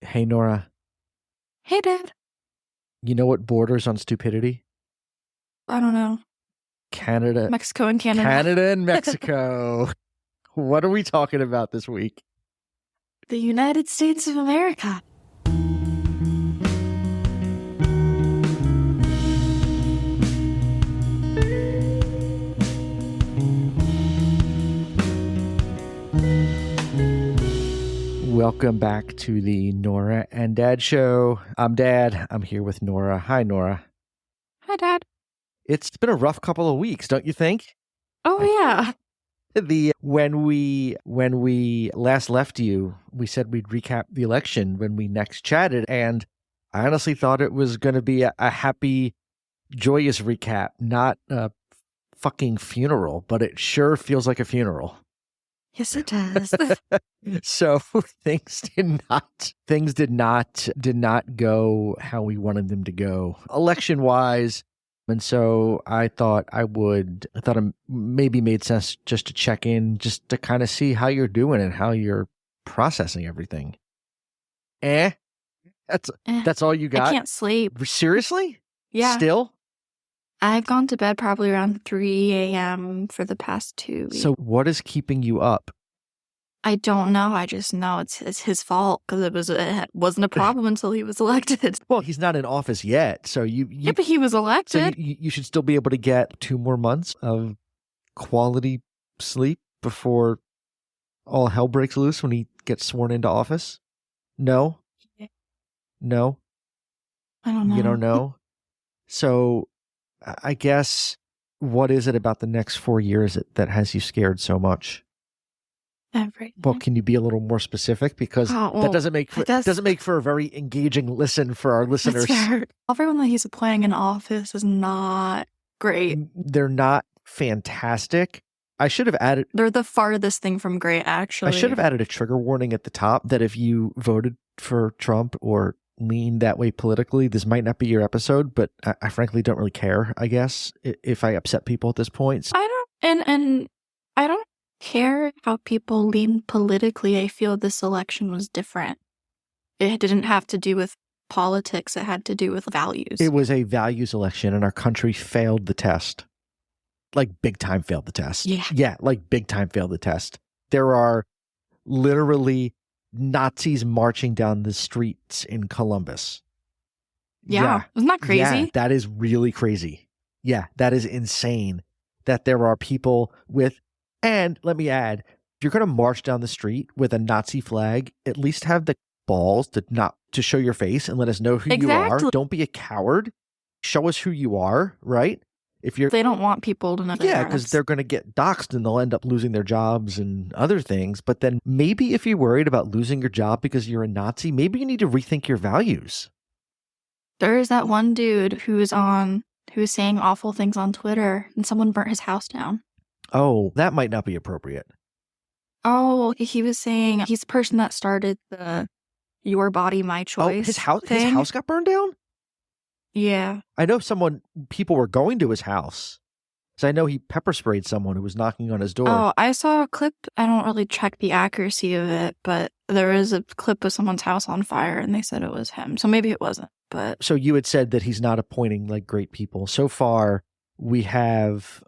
Hey, Nora, Hey, Dad. you know what borders on stupidity? I don't know. Canada, Mexico and Canada. Canada and Mexico. What are we talking about this week? The United States of America. Welcome back to the Norah and Dad show. I'm Dad. I'm here with Nora. Hi, Nora. Hi, Dad. It's been a rough couple of weeks, don't you think? Oh, yeah. When we last left you, we said we'd recap the election when we next chatted, and I honestly thought it was going to be a happy, joyous recap, not a fucking funeral, but it sure feels like a funeral. Yes, it does. So things did not go how we wanted them to go election wise. And so I thought it maybe made sense just to check in, just to kind of see how you're doing and how you're processing everything. That's all you got? I can't sleep. Seriously? Yeah. Still? I've gone to bed probably around 3 a.m. for the past 2 weeks. So what is keeping you up? I don't know. I just know it's his fault because it wasn't a problem until he was elected. Well, he's not in office yet, so Yeah, but he was elected. So you should still be able to get 2 more months of quality sleep before all hell breaks loose when he gets sworn into office? No? No? I don't know. You don't know? So I guess what is it about the next 4 years that has you scared so much? Everything. Well, can you be a little more specific? Because that doesn't make for a very engaging listen for our listeners. That's fair. Everyone that he's appointing in office is not great. They're not fantastic. I should have added... They're the farthest thing from great, actually. I should have added a trigger warning at the top that if you voted for Trump or lean that way politically, this might not be your episode, but I frankly don't really care, I guess, if I upset people at this point. I don't care how people lean politically. I feel this election was different. It didn't have to do with politics. It had to do with values. It was a values election, and our country failed the test. Like, big time failed the test. Yeah, like big time failed the test. There are literally Nazis marching down the streets in Columbus. Yeah. Isn't that crazy? Yeah, that is really crazy. Yeah, that is insane that there are people with... And let me add, if you're going to march down the street with a Nazi flag, at least have the balls to show your face and let us know who you are. Don't be a coward. Show us who you are, right? They don't want people to know. Yeah, because they're going to get doxxed and they'll end up losing their jobs and other things. But then maybe if you're worried about losing your job because you're a Nazi, maybe you need to rethink your values. There's that one dude who's saying awful things on Twitter, and someone burnt his house down. Oh, that might not be appropriate. Oh, he was saying he's the person that started the "Your Body, My Choice." His house got burned down? Yeah. I know people were going to his house. So I know he pepper sprayed someone who was knocking on his door. Oh, I saw a clip. I don't really check the accuracy of it, but there is a clip of someone's house on fire, and they said it was him. So maybe it wasn't, but... So you had said that he's not appointing, like, great people. So far, we have...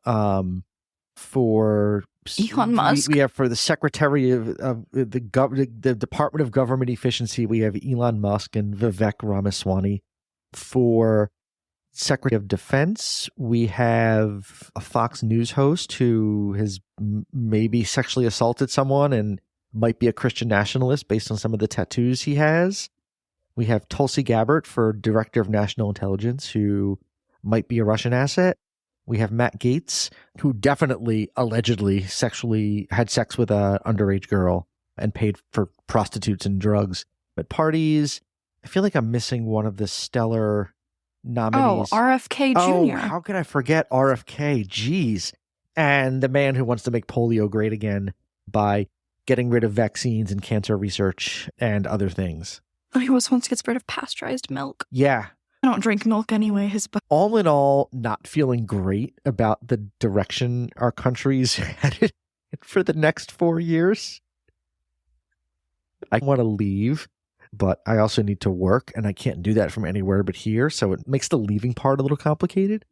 for Elon Musk. We have for the Secretary of the Department of Government Efficiency, we have Elon Musk and Vivek Ramaswamy. For Secretary of Defense, we have a Fox News host who has maybe sexually assaulted someone and might be a Christian nationalist based on some of the tattoos he has. We have Tulsi Gabbard for Director of National Intelligence, who might be a Russian asset. We have Matt Gaetz, who definitely, allegedly, sexually had sex with an underage girl and paid for prostitutes and drugs at parties. I feel like I'm missing one of the stellar nominees. Oh, RFK Jr. Oh, how could I forget RFK? Jeez. And the man who wants to make polio great again by getting rid of vaccines and cancer research and other things. Oh, he also wants to get rid of pasteurized milk. Yeah. I don't drink milk anyway. All in all, not feeling great about the direction our country's headed for the next 4 years. I want to leave, but I also need to work, and I can't do that from anywhere but here. So it makes the leaving part a little complicated.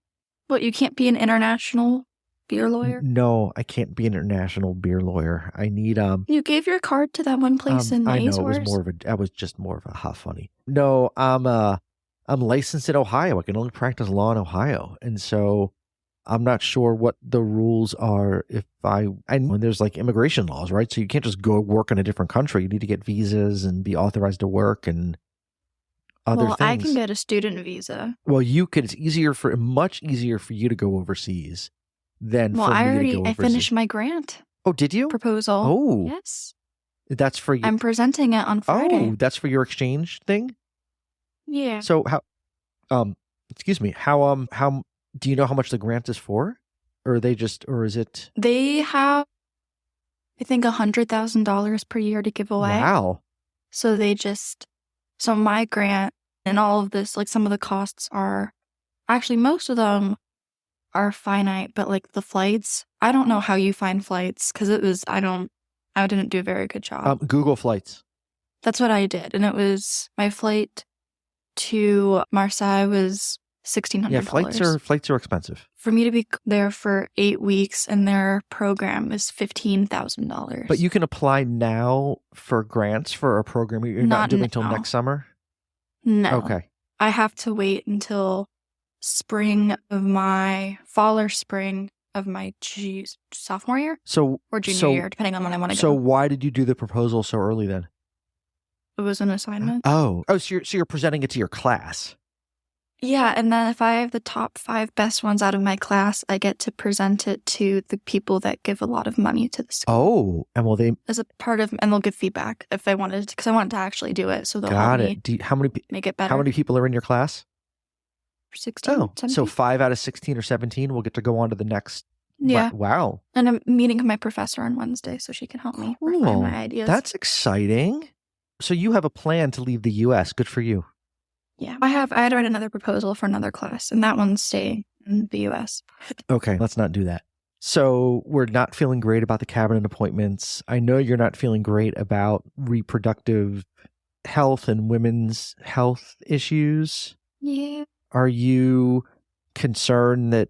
But you can't be an international beer lawyer? No, I can't be an international beer lawyer. I need You gave your card to that one place in I know Azores. that was just more of a hot funny. No, I'm licensed in Ohio. I can only practice law in Ohio, and so I'm not sure what the rules are and when there's like immigration laws, right? So you can't just go work in a different country. You need to get visas and be authorized to work and other Well, things. I can get a student visa. Well, you could. It's much easier for you to go overseas than Well, for me to go overseas. I finished my grant Oh, did you? proposal. Oh, Yes. that's for you. I'm presenting it on Friday. Oh, that's for your exchange thing. Yeah. So excuse me, how do you know how much the grant is for, or is it? They have, I think, $100,000 per year to give away. Wow. So so my grant and all of this, like some of the costs are, actually most of them are finite, but like the flights, I don't know how you find flights because I didn't do a very good job. Google Flights. That's what I did. And it was, my flight to Marseille was $1,600. Yeah, flights are expensive. For me to be there for 8 weeks, and their program is $15,000. But you can apply now for grants for a program you're not doing until next summer? No. Okay. I have to wait until fall or spring of my sophomore year or junior year, depending on when I want to go. So why did you do the proposal so early then? It was an assignment. Oh, so you're presenting it to your class. Yeah, and then if I have the top 5 best ones out of my class, I get to present it to the people that give a lot of money to the school. Oh, and will they as a part of, and they'll give feedback if I wanted to, because I wanted to actually do it, so they'll help me make it better. How many people are in your class? 16, 17. So 5 out of 16 or 17 will get to go on to the next. Yeah. Wow. And I'm meeting my professor on Wednesday, so she can help me refine my ideas. That's exciting. So you have a plan to leave the U.S. Good for you. Yeah. I had to write another proposal for another class, and that one's staying in the U.S. Okay, let's not do that. So we're not feeling great about the cabinet appointments. I know you're not feeling great about reproductive health and women's health issues. Yeah. Are you concerned that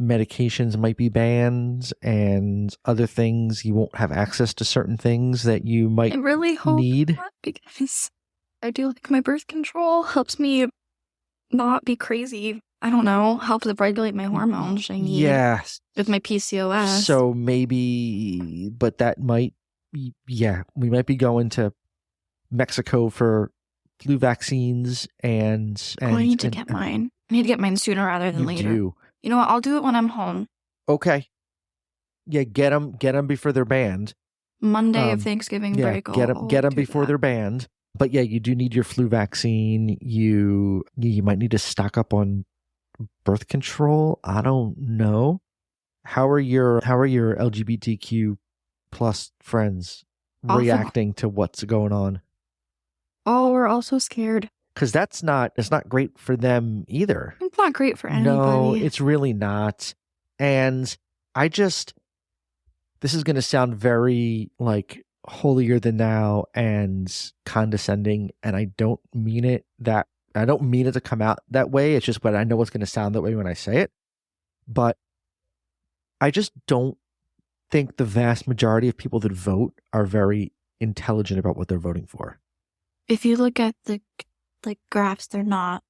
medications might be banned and other things, you won't have access to certain things that you might I really hope need? not, because I do like my birth control. Helps me not be crazy. I don't know. Helps regulate my hormones I need. Yes. With my PCOS. So maybe, but that might, we might be going to Mexico for flu vaccines and I need to get mine. I need to get mine sooner rather than later. Do. You know what? I'll do it when I'm home. Okay. Yeah, get them before they're banned. Monday of Thanksgiving break. Get them before they're banned. But yeah, you do need your flu vaccine. You might need to stock up on birth control. I don't know. How are your LGBTQ plus friends reacting to what's going on? Oh, we're all so scared. Because it's not great for them either. It's not great for anybody. No, it's really not. And this is going to sound very like holier than thou and condescending, and I don't mean it to come out that way. It's just, but I know it's going to sound that way when I say it. But I just don't think the vast majority of people that vote are very intelligent about what they're voting for. If you look at the graphs, they're not.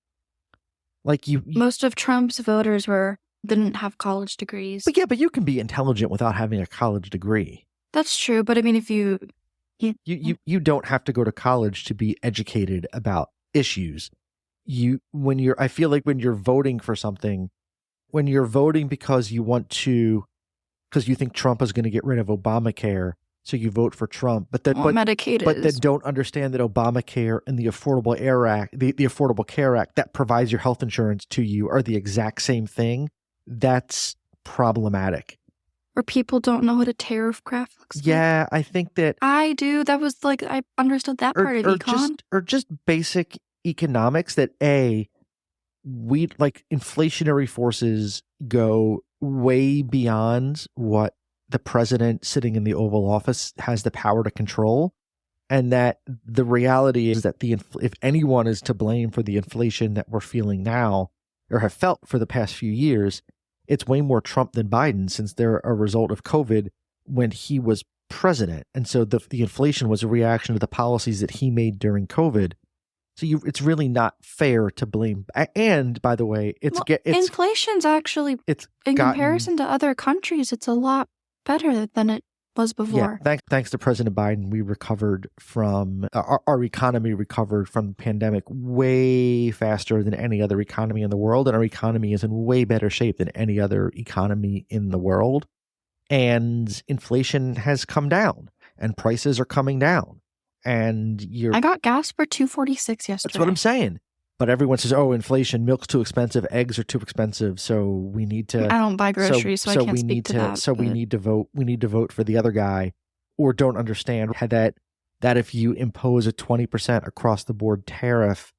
Like most of Trump's voters didn't have college degrees. But you can be intelligent without having a college degree. That's true, but I mean, if you don't have to go to college to be educated about issues. I feel like when you're voting for something, when you're voting because you think Trump is going to get rid of Obamacare, so you vote for Trump, but then don't understand that Obamacare and the Affordable Care Act that provides your health insurance to you are the exact same thing. That's problematic. Or people don't know what a tariff graph looks like. Yeah, I think that I do. That was I understood that part of econ. Or just basic economics that inflationary forces go way beyond what the president sitting in the Oval Office has the power to control. And that the reality is that if anyone is to blame for the inflation that we're feeling now or have felt for the past few years, it's way more Trump than Biden, since they're a result of COVID when he was president. And so the inflation was a reaction to the policies that he made during COVID. So it's really not fair to blame. And by the way, inflation's actually, in comparison to other countries, it's a lot better than it was before. Yeah, thanks to President Biden, we recovered from our economy recovered from the pandemic way faster than any other economy in the world, and our economy is in way better shape than any other economy in the world. And inflation has come down, and prices are coming down. And I got gas for $2.46 yesterday. That's what I'm saying. But everyone says, "Oh, inflation, milk's too expensive, eggs are too expensive, so we need to." I don't buy groceries, so I can't speak to that. So we need to vote. We need to vote for the other guy, or don't understand that if you impose a 20% across the board tariff,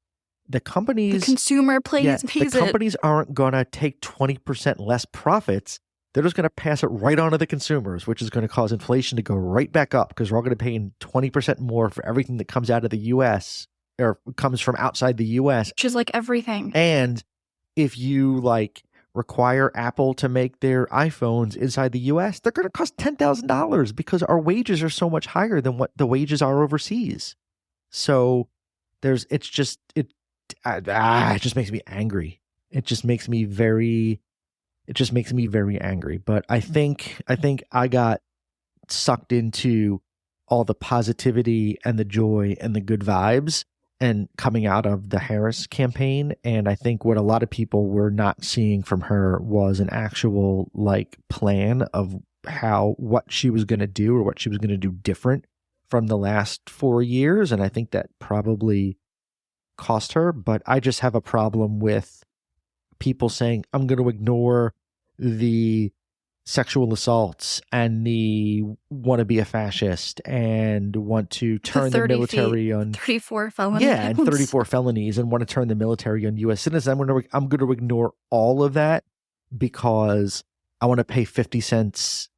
the consumer pays it. The companies aren't gonna take 20% less profits. They're just going to pass it right on to the consumers, which is going to cause inflation to go right back up, because we're all going to pay 20% more for everything that comes out of the U.S. or comes from outside the U.S. Which is like everything. And if you require Apple to make their iPhones inside the U.S., they're going to cost $10,000 because our wages are so much higher than what the wages are overseas. So it just makes me angry. It just makes me very angry. But I think I got sucked into all the positivity and the joy and the good vibes and coming out of the Harris campaign. And I think what a lot of people were not seeing from her was an actual plan of what she was going to do, or what she was going to do different from the last 4 years. And I think that probably cost her. But I just have a problem with people saying, I'm going to ignore the sexual assaults and the want to be a fascist and want to turn the military on 34 felonies. Yeah, and 34 felonies, and want to turn the military on U.S. citizens. I'm going to ignore all of that because I want to pay 50 cents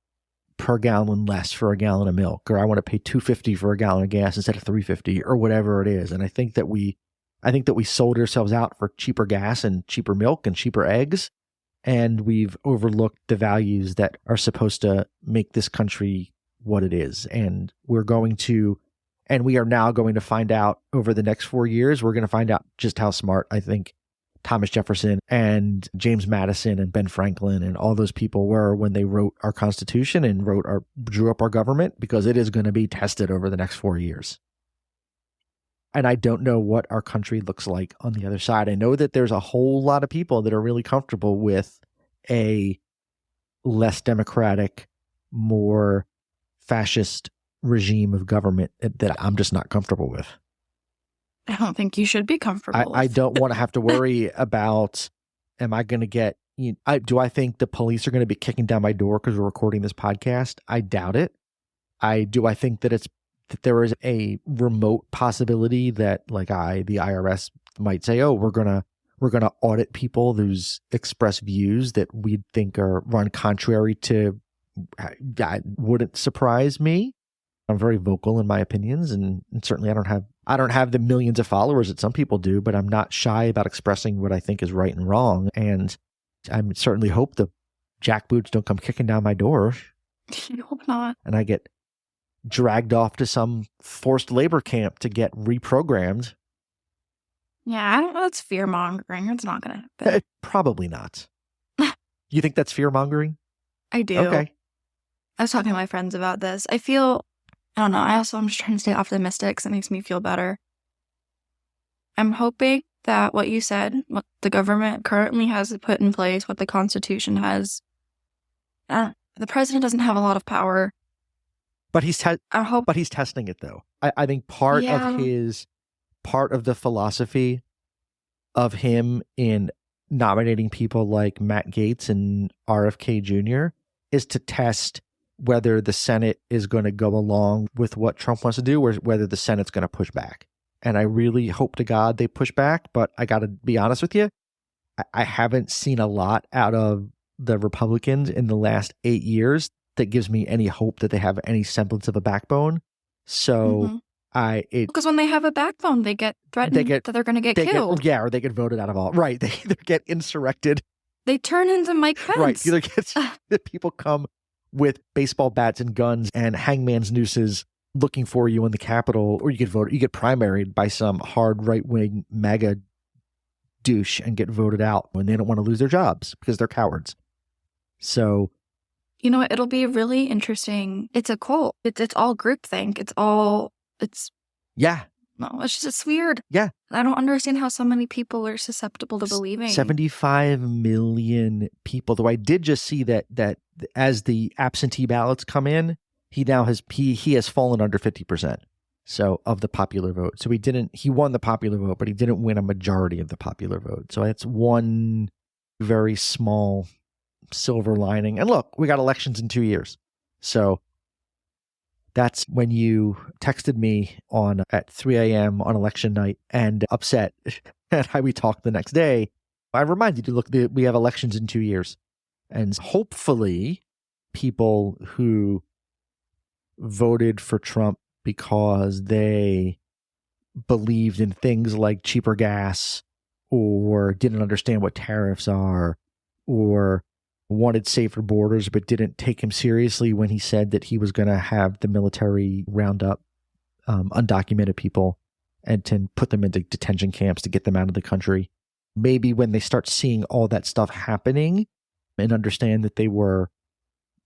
per gallon less for a gallon of milk, or I want to pay $2.50 for a gallon of gas instead of $3.50, or whatever it is. And I think that we sold ourselves out for cheaper gas and cheaper milk and cheaper eggs. And we've overlooked the values that are supposed to make this country what it is. And we are now going to find out over the next 4 years, we're going to find out just how smart, I think, Thomas Jefferson and James Madison and Ben Franklin and all those people were when they wrote our Constitution and drew up our government, because it is going to be tested over the next 4 years. And I don't know what our country looks like on the other side. I know that there's a whole lot of people that are really comfortable with a less democratic, more fascist regime of government that I'm just not comfortable with. I don't think you should be comfortable with. I don't want to have to worry about, am I going to get, do I think the police are going to be kicking down my door because we're recording this podcast? I doubt it. Do I think that there is a remote possibility that the IRS might say, oh, we're gonna audit people whose express views that we think are run contrary to? That wouldn't surprise me. I'm very vocal in my opinions, and certainly I don't have the millions of followers that some people do, but I'm not shy about expressing what I think is right and wrong. And I certainly hope the jackboots don't come kicking down my door. I hope not. And I get dragged off to some forced labor camp to get reprogrammed. Yeah, I don't know. That's fear mongering. It's not going to happen. Probably not. You think that's fear mongering? I do. Okay. I was talking to my friends about this. I don't know. I'm just trying to stay optimistic because it makes me feel better. I'm hoping that what you said, what the government currently has put in place, what the Constitution has, the president doesn't have a lot of power. But he's testing it, though. I think part of the philosophy of him in nominating people like Matt Gaetz and RFK Jr. is to test whether the Senate is going to go along with what Trump wants to do, or whether the Senate's going to push back. And I really hope to God they push back, but I got to be honest with you, I haven't seen a lot out of the Republicans in the last 8 years that gives me any hope that they have any semblance of a backbone. So Because when they have a backbone, they get threatened that they're going to get killed. Or they get voted out of all. Right. They either get insurrected. They turn into Mike Pence. Right. Either the people come with baseball bats and guns and hangman's nooses looking for you in the Capitol, or you get voted. You get primaried by some hard right-wing MAGA douche and get voted out when they don't want to lose their jobs because they're cowards. So, you know what? It'll be really interesting. It's a cult. It's all groupthink. It's weird. Yeah. I don't understand how so many people are susceptible to believing. 75 million people. Though I did just see that as the absentee ballots come in, he has fallen under 50%. So of the popular vote. So he won the popular vote, but he didn't win a majority of the popular vote. So that's one very small silver lining. And look, we got elections in 2 years. So that's when you texted me at 3 a.m. on election night and upset at how we talked the next day. I reminded you, look, we have elections in 2 years. And hopefully people who voted for Trump because they believed in things like cheaper gas or didn't understand what tariffs are or wanted safer borders but didn't take him seriously when he said that he was going to have the military round up undocumented people and to put them into detention camps to get them out of the country. Maybe when they start seeing all that stuff happening and understand that they were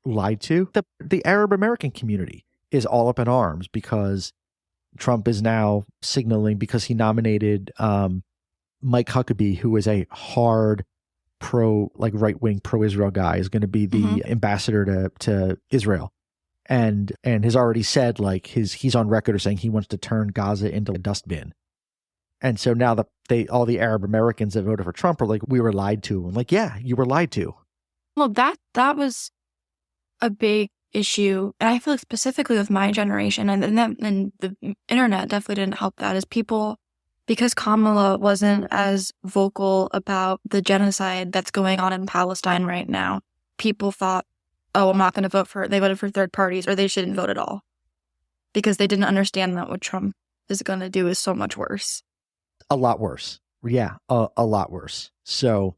lied to, the Arab American community is all up in arms because Trump is now signaling, because he nominated Mike Huckabee, who is a hard right-wing pro-Israel guy, is going to be the ambassador to Israel, and has already said he's on record as saying he wants to turn Gaza into a dustbin. And so now all the Arab Americans that voted for Trump are like, we were lied to. I'm like, yeah, you were lied to. Well, that was a big issue, and I feel like specifically with my generation, and the internet definitely didn't help that, is people, because Kamala wasn't as vocal about the genocide that's going on in Palestine right now, people thought, oh, I'm not going to vote for her. They voted for third parties, or they shouldn't vote at all, because they didn't understand that what Trump is going to do is so much worse. A lot worse. Yeah, a lot worse. So,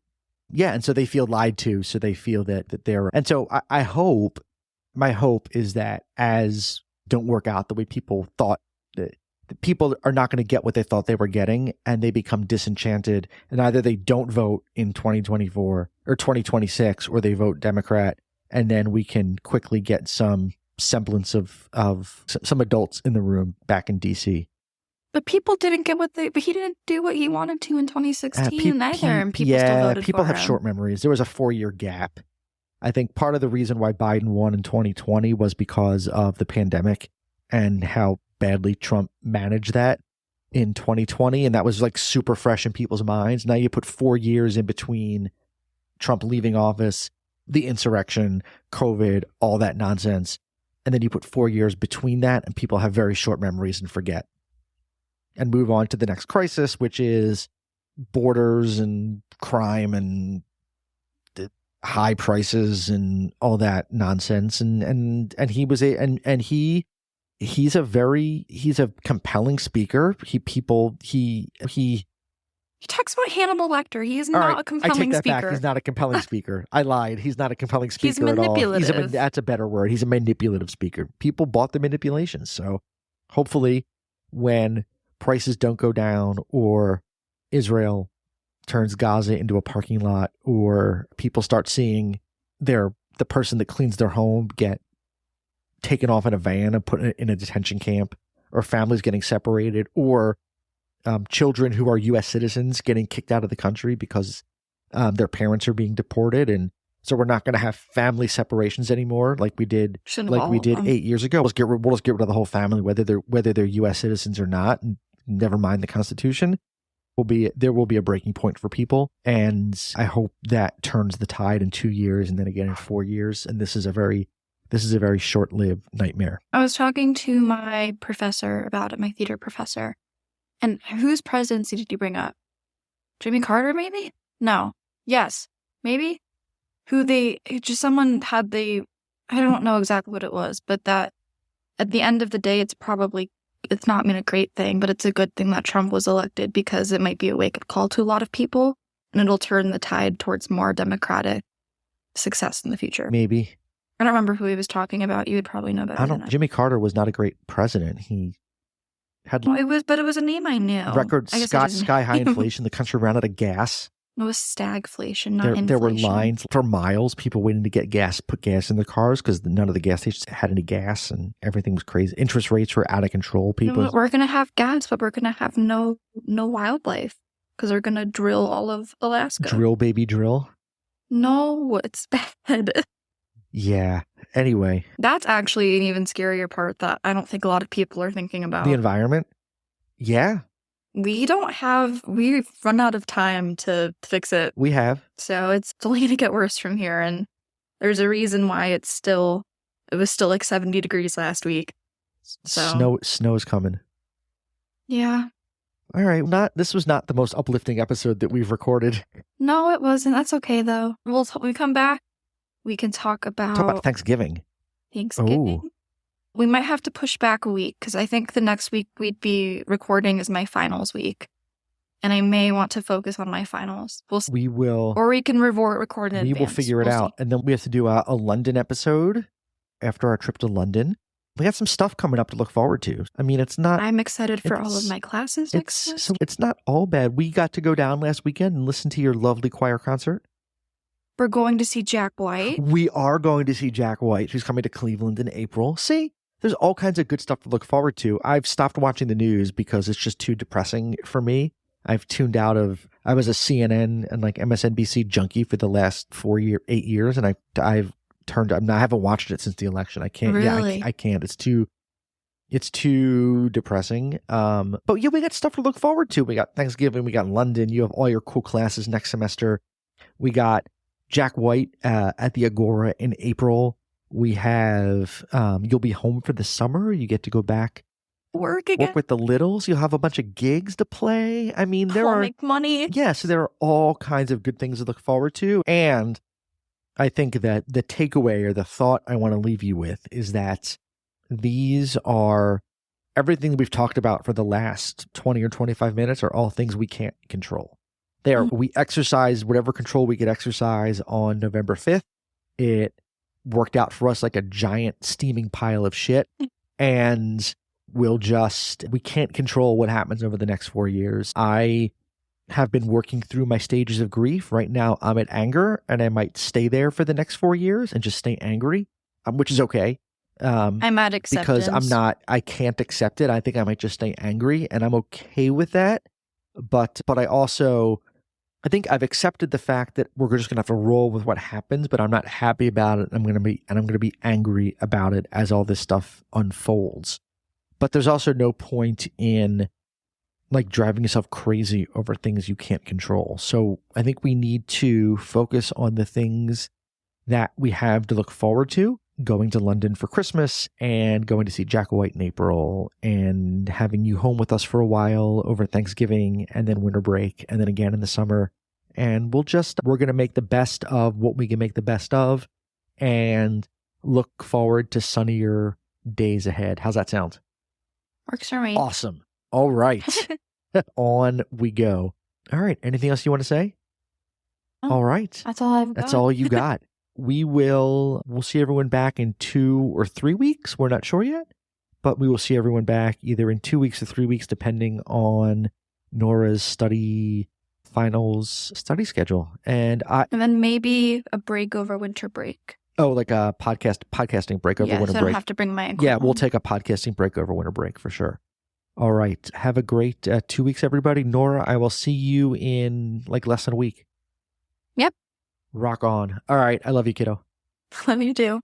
yeah, and so they feel lied to, so they feel that they're... And so my hope is that as don't work out the way people thought, that people are not going to get what they thought they were getting, and they become disenchanted, and either they don't vote in 2024 or 2026, or they vote Democrat, and then we can quickly get some semblance of some adults in the room back in DC. But people didn't get but he didn't do what he wanted to in 2016 either, and people still voted for him. People have short memories. There was a 4-year gap. I think part of the reason why Biden won in 2020 was because of the pandemic and how badly Trump managed that in 2020. And that was super fresh in people's minds. Now you put 4 years in between Trump leaving office, the insurrection, COVID, all that nonsense. And then you put 4 years between that, and people have very short memories and forget and move on to the next crisis, which is borders and crime and high prices and all that nonsense. And he's a compelling speaker. He talks about Hannibal Lecter. He is not a compelling speaker. I take that back. He's not a compelling speaker. I lied. He's not a compelling speaker at all. He's manipulative. That's a better word. He's a manipulative speaker. People bought the manipulations. So hopefully when prices don't go down, or Israel turns Gaza into a parking lot, or people start seeing the person that cleans their home get taken off in a van and put in a detention camp, or families getting separated, or children who are U.S. citizens getting kicked out of the country because their parents are being deported. And so we're not going to have family separations anymore like we did 8 years ago. We'll just get rid of the whole family, whether they're U.S. citizens or not, and never mind the Constitution. There will be a breaking point for people, and I hope that turns the tide in 2 years, and then again in 4 years. And this is a very short-lived nightmare. I was talking to my professor about it, my theater professor, and whose presidency did you bring up? Jimmy Carter, maybe? No. Yes. Maybe? Someone had I don't know exactly what it was, but that at the end of the day, it's probably it's not been a great thing, but it's a good thing that Trump was elected because it might be a wake-up call to a lot of people, and it'll turn the tide towards more Democratic success in the future. Maybe. I don't remember who he was talking about. You would probably know better than I. Jimmy Carter was not a great president. He had Well, it was a name I knew. record I guess it is sky high name. inflation. The country ran out of gas. It was stagflation, not inflation. There were lines for miles, people waiting to get gas, put gas in their cars because none of the gas stations had any gas and everything was crazy. Interest rates were out of control. People, We're going to have gas, but we're going to have no wildlife because they're going to drill all of Alaska. Drill, baby, drill. No, it's bad. Yeah. Anyway. That's actually an even scarier part that I don't think a lot of people are thinking about. The environment? Yeah. We've run out of time to fix it. We have. So it's only going to get worse from here. And there's a reason why it was still like 70 degrees last week. So Snow is coming. Yeah. All right. This was not the most uplifting episode that we've recorded. No, it wasn't. That's okay though. When we come back, we can talk about Thanksgiving. Thanksgiving. Oh. We might have to push back a week because I think the next week we'd be recording is my finals week. And I may want to focus on my finals. We'll see. We will. Or we can record in advance. We will figure it out. And then we have to do a London episode after our trip to London. We got some stuff coming up to look forward to. I mean, it's not... I'm excited for all of my classes next semester. So it's not all bad. We got to go down last weekend and listen to your lovely choir concert. We're going to see Jack White. We are going to see Jack White, who's coming to Cleveland in April. See? There's all kinds of good stuff to look forward to. I've stopped watching the news because it's just too depressing for me. I've tuned out of... I was a CNN and like MSNBC junkie for the last 8 years, and I've turned... I haven't watched it since the election. I can't... Really? Yeah, I can't. It's too depressing. But yeah, we got stuff to look forward to. We got Thanksgiving. We got London. You have all your cool classes next semester. We got Jack White at the Agora in April. We have, you'll be home for the summer. You get to go back. Work again. Work with the littles. You'll have a bunch of gigs to play. I mean, make money. Yeah, so there are all kinds of good things to look forward to. And I think that the takeaway or the thought I want to leave you with is that these are everything that we've talked about for the last 20 or 25 minutes are all things we can't control. We exercise whatever control we could exercise on November 5th. It worked out for us like a giant steaming pile of shit. And we can't control what happens over the next 4 years. I have been working through my stages of grief. Right now I'm at anger, and I might stay there for the next 4 years and just stay angry, which is okay. I'm at acceptance. Because I can't accept it. I think I might just stay angry, and I'm okay with that. But I think I've accepted the fact that we're just going to have to roll with what happens, but I'm not happy about it. I'm going to be angry about it as all this stuff unfolds. But there's also no point in like driving yourself crazy over things you can't control. So I think we need to focus on the things that we have to look forward to, going to London for Christmas and going to see Jack White in April and having you home with us for a while over Thanksgiving and then winter break and then again in the summer. And we're going to make the best of what we can make the best of and look forward to sunnier days ahead. How's that sound? Works for me. Awesome. All right. On we go. All right. Anything else you want to say? Oh, all right. That's all I've got. That's all you got. We'll see everyone back in 2 or 3 weeks. We're not sure yet, but we will see everyone back either in 2 weeks or 3 weeks, depending on Nora's finals study schedule. And then maybe a break over winter break. Oh, like a podcasting break over winter break. I don't have to bring my ankle Yeah, home. we'll take a podcasting break over winter break for sure. All right. Have a great 2 weeks, everybody. Nora, I will see you in like less than a week. Yep. Rock on. All right. I love you, kiddo. Love you too.